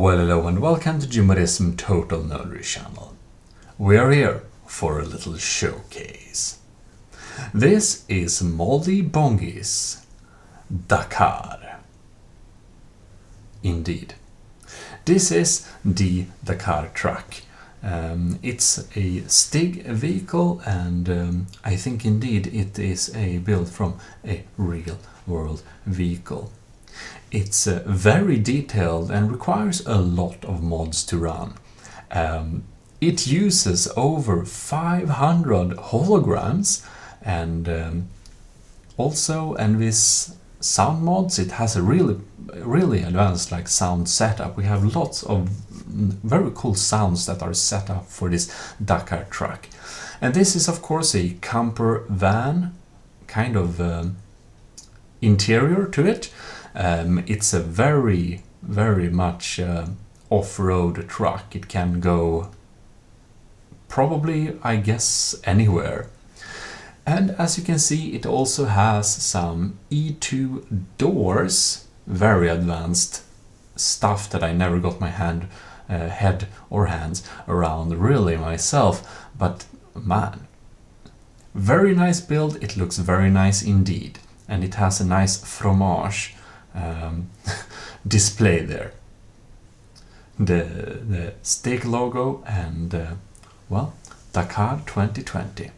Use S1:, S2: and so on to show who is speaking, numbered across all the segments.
S1: Well, hello and welcome to GMODISM Total Nerdery channel. We are here for a little showcase. This is MoldyBongie's Dakar. Indeed. This is the Dakar truck. It's a Stig vehicle and I think indeed it is a build from a real world vehicle. It's very detailed and requires a lot of mods to run. It uses over 500 holograms and also, and with sound mods, it has a really advanced like sound setup. We have lots of very cool sounds that are set up for this Dakar truck. And this is of course a camper van kind of interior to it. It's a very much off-road truck. It can go probably, I guess, anywhere. And as you can see, it also has some E2 doors, very advanced stuff that I never got my head or hands around really myself, but man, very nice build. It looks very nice indeed, and it has a nice fromage display there. The Stig logo and well, Dakar 2020.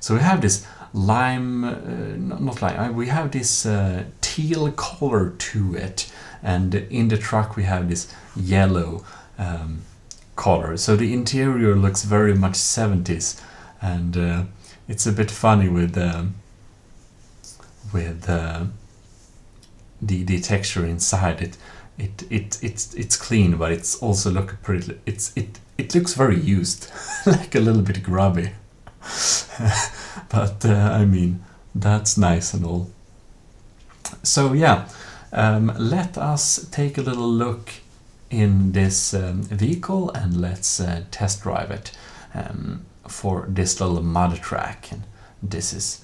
S1: So we have this lime, not lime, we have this teal color to it, and in the truck we have this yellow color. So the interior looks very much 70s, and it's a bit funny with the texture inside. It's clean, but it's also look pretty. It looks very used, like a little bit grubby. But I mean, that's nice and all. So yeah, let us take a little look in this vehicle and let's test drive it for this little mud track. And this is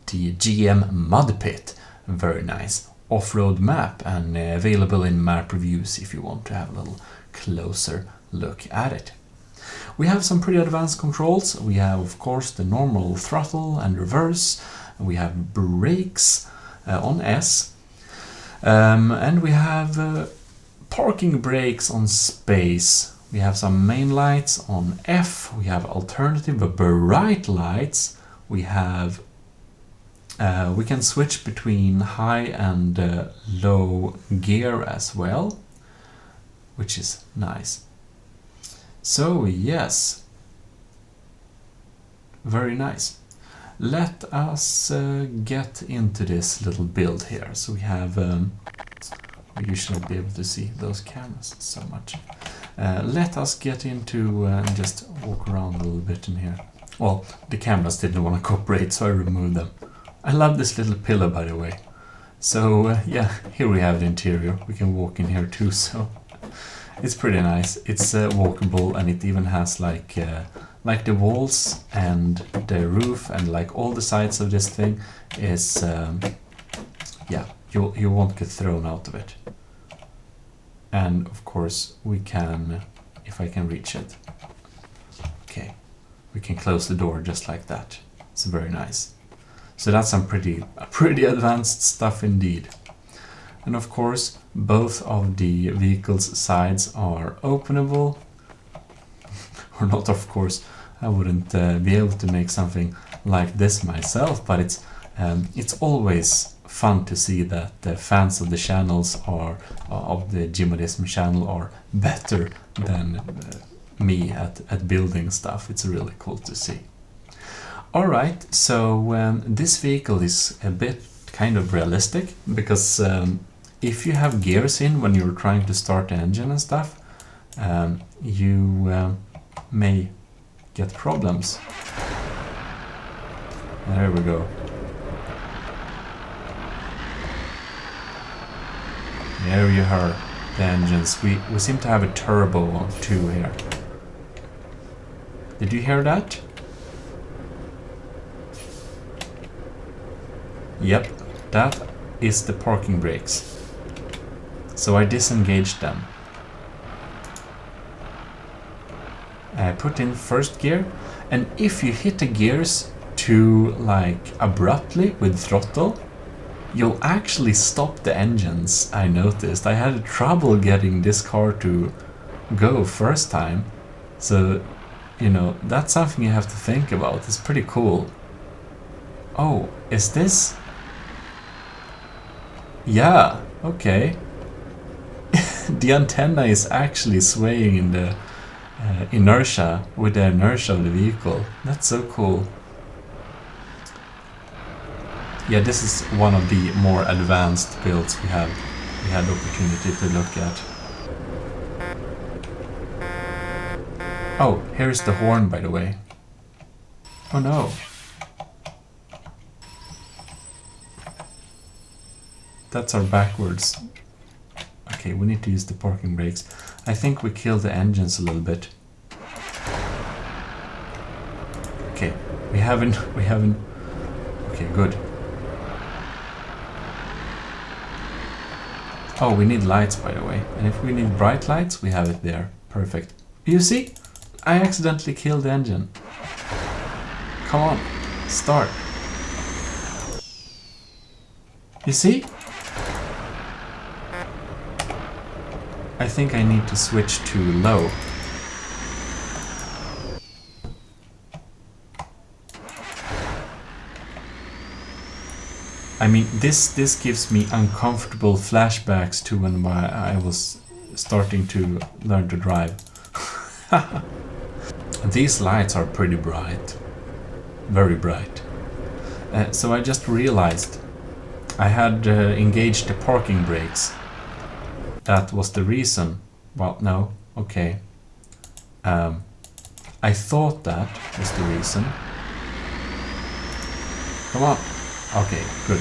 S1: the Gmod pit. Very nice off-road map and available in map reviews if you want to have a little closer look at it. We have some pretty advanced controls. We have of course the normal throttle and reverse. We have brakes on S, and we have parking brakes on space. We have some main lights on F. We have alternative bright lights. We have we can switch between high and low gear as well, which is nice. So yes, very nice. Let us get into this little build here. So we have, we usually be able to see those cameras so much. Let us get into and just walk around a little bit in here. Well, the cameras didn't want to cooperate, so I removed them. I love this little pillar, by the way. So yeah, here we have the interior. We can walk in here too, so it's pretty nice. It's walkable, and it even has like the walls and the roof and like all the sides of this thing is yeah, you won't get thrown out of it. And of course we can, if I can reach it, okay, we can close the door just like that. It's very nice. So that's some pretty advanced stuff indeed. And of course, both of the vehicle's sides are openable. Or not, of course. I wouldn't be able to make something like this myself, but it's always fun to see that the fans of the channels are of the GMODISM channel are better than me at building stuff. It's really cool to see. Alright, so this vehicle is a bit kind of realistic, because if you have gears in when you're trying to start the engine and stuff, you may get problems. There we go. There you are, the engines. We seem to have a turbo on too here. Did you hear that? Yep, that is the parking brakes. So I disengaged them. I put in first gear, and if you hit the gears too like abruptly with throttle, you'll actually stop the engines. I noticed. I had trouble getting this car to go first time. So, you know, that's something you have to think about. It's pretty cool. Oh, is this? Yeah, okay. The antenna is actually swaying in the inertia, with the inertia of the vehicle. That's so cool. Yeah, this is one of the more advanced builds we had the opportunity to look at. Oh, here's the horn, by the way. Oh no. That's our backwards. Okay, we need to use the parking brakes. I think we killed the engines a little bit. Okay, we haven't, okay, good. Oh, we need lights, by the way. And if we need bright lights, we have it there. Perfect. You see? I accidentally killed the engine. Come on, start. You see? I think I need to switch to low. I mean, this gives me uncomfortable flashbacks to when I was starting to learn to drive. These lights are pretty bright. Very bright. So I just realized I had engaged the parking brakes. That was the reason. Well, no, okay. I thought that was the reason. Come on. Okay, good.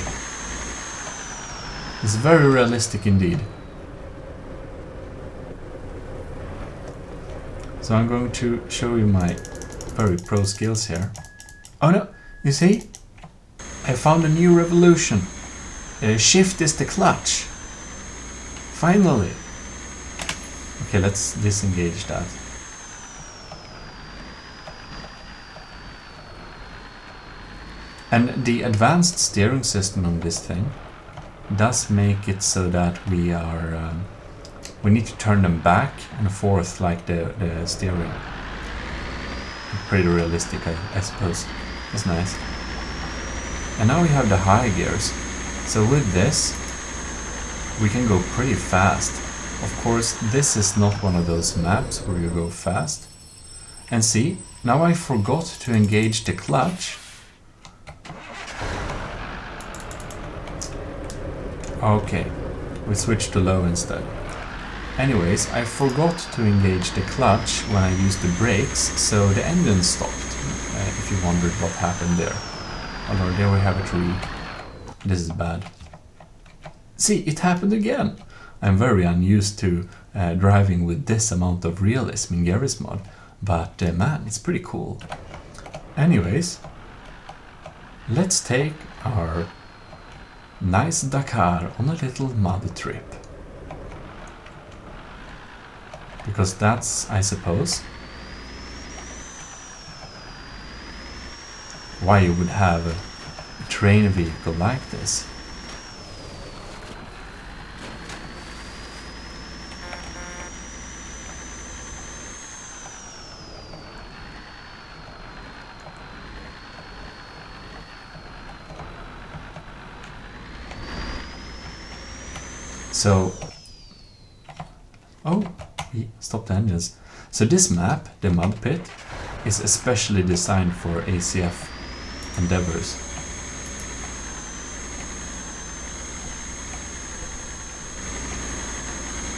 S1: It's very realistic indeed. So I'm going to show you my very pro skills here. Oh no, you see? I found a new revolution. Shift is the clutch. Finally. Okay, let's disengage that. And the advanced steering system on this thing does make it so that we are we need to turn them back and forth like the steering. Pretty realistic, I suppose. That's nice. And now we have the high gears. So with this, we can go pretty fast. Of course, this is not one of those maps where you go fast. And see, now I forgot to engage the clutch. Okay, we switched to low instead. Anyways, I forgot to engage the clutch when I used the brakes, so the engine stopped, if you wondered what happened there. Although there we have a tree. This is bad. See, it happened again! I'm very unused to driving with this amount of realism in Garrysmod, but man, it's pretty cool. Anyways, let's take our nice Dakar on a little mud trip. Because that's, I suppose, why you would have a train vehicle like this. So, oh, we stopped the engines. So this map, the mud pit, is especially designed for ACF endeavors.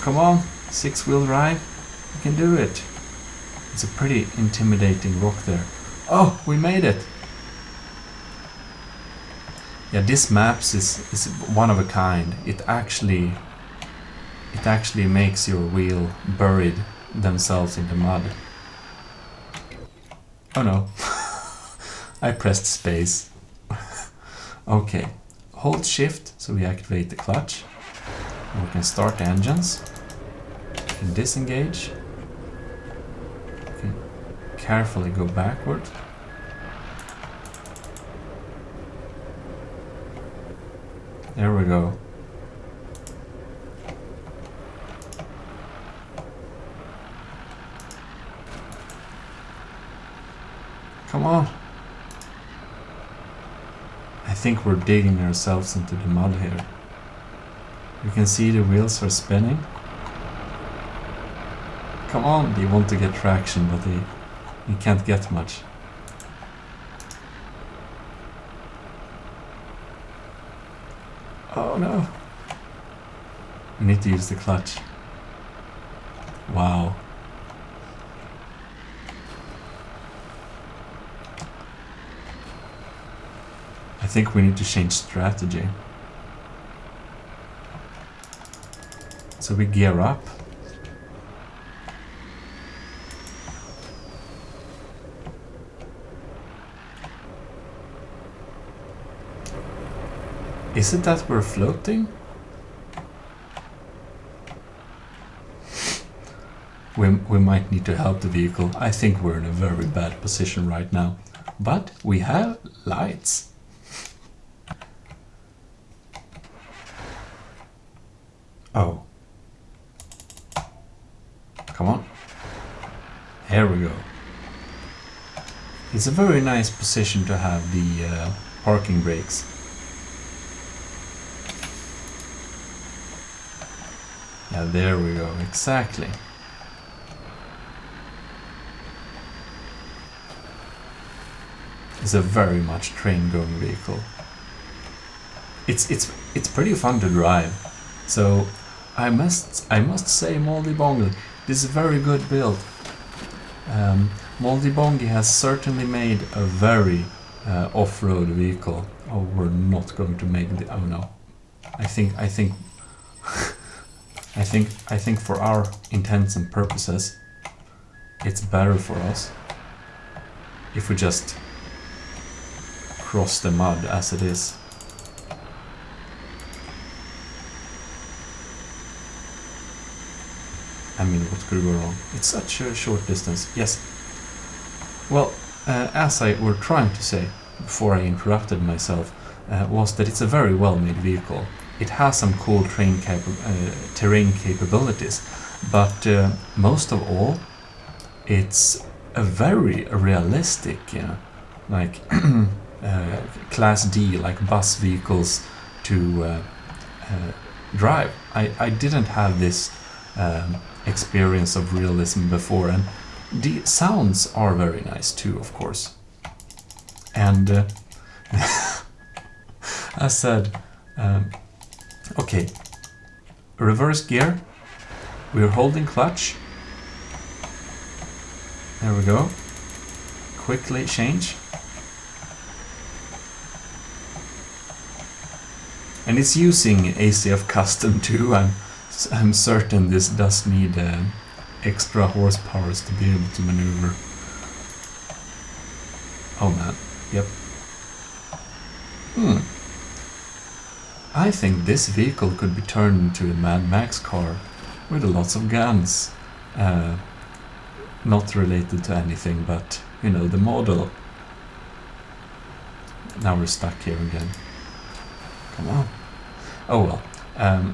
S1: Come on, six-wheel drive, you can do it. It's a pretty intimidating rock there. Oh, we made it! Yeah, this maps is one of a kind. It actually makes your wheel buried themselves in the mud. Oh no. I pressed space. Okay. Hold shift so we activate the clutch. And we can start the engines. We can disengage. We can carefully go backward. There we go. Come on. I think we're digging ourselves into the mud here. You can see the wheels are spinning. Come on, they want to get traction, but they can't get much. Oh no. We need to use the clutch. Wow. I think we need to change strategy. So we gear up. Is it that we're floating? We might need to help the vehicle. I think we're in a very bad position right now. But we have lights. Oh. Come on. Here we go. It's a very nice position to have the parking brakes. Yeah, there we go. Exactly. It's a very much train-going vehicle. It's pretty fun to drive. So I must say, MoldyBongie, this is a very good build. MoldyBongie has certainly made a very off-road vehicle. Oh, we're not going to make the. Oh no, I think I think for our intents and purposes, it's better for us if we just cross the mud as it is. I mean, what could go wrong? It's such a short distance. Yes. Well, as I were trying to say before I interrupted myself, was that it's a very well-made vehicle. It has some cool terrain capabilities, but most of all, it's a very realistic, like Class D, like bus vehicles to drive. I didn't have this experience of realism before, and the sounds are very nice too, of course. And as said, okay, reverse gear, we're holding clutch, there we go, quickly change, and it's using ACF custom too. I'm certain this does need extra horsepower to be able to maneuver. Oh man, yep. I think this vehicle could be turned into a Mad Max car with lots of guns. Not related to anything, but you know, the model. Now we're stuck here again. Come on. Oh well.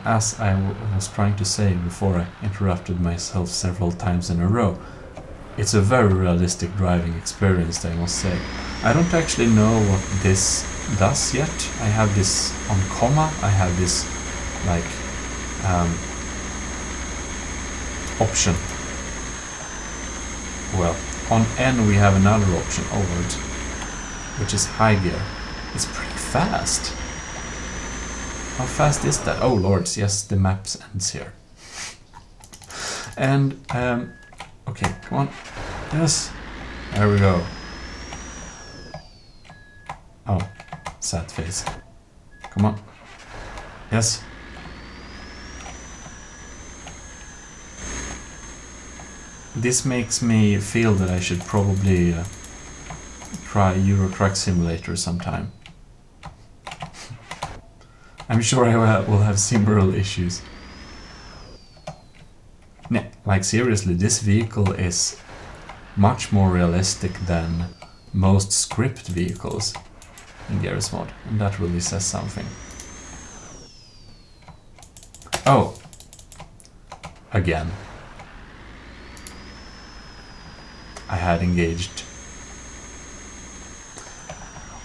S1: As I was trying to say before I interrupted myself several times in a row, it's a very realistic driving experience, I must say. I don't actually know what this does yet. I have this on comma, I have this like option. Well, on N we have another option, onward, which is high gear. It's pretty fast. How fast is that? Oh lords, yes, the map ends here. And, okay, come on. Yes, there we go. Oh, sad face. Come on. Yes. This makes me feel that I should probably try Euro Truck Simulator sometime. I'm sure I will have similar issues. Like seriously, this vehicle is much more realistic than most script vehicles in Garrysmod, and that really says something. Oh, again. I had engaged.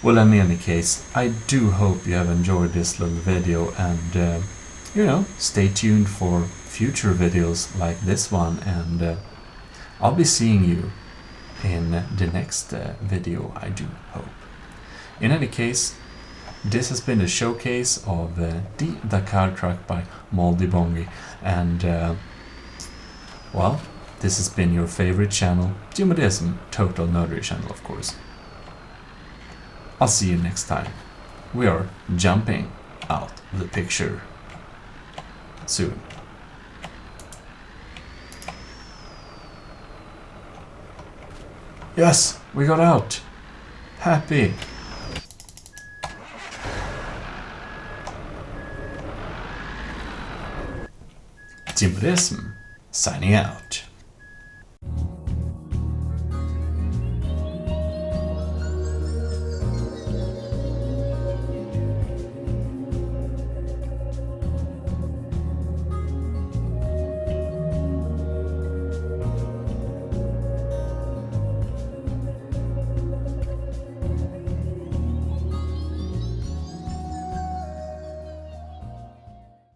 S1: Well, in any case, I do hope you have enjoyed this little video, and you know, stay tuned for future videos like this one, and I'll be seeing you in the next video, I do hope. In any case, this has been a showcase of the Dakar truck by MoldyBongie, and well, this has been your favorite channel, GMODISM, Total Nerdery channel, of course. I'll see you next time. We are jumping out of the picture soon. Yes, we got out. Happy. GMODISM signing out.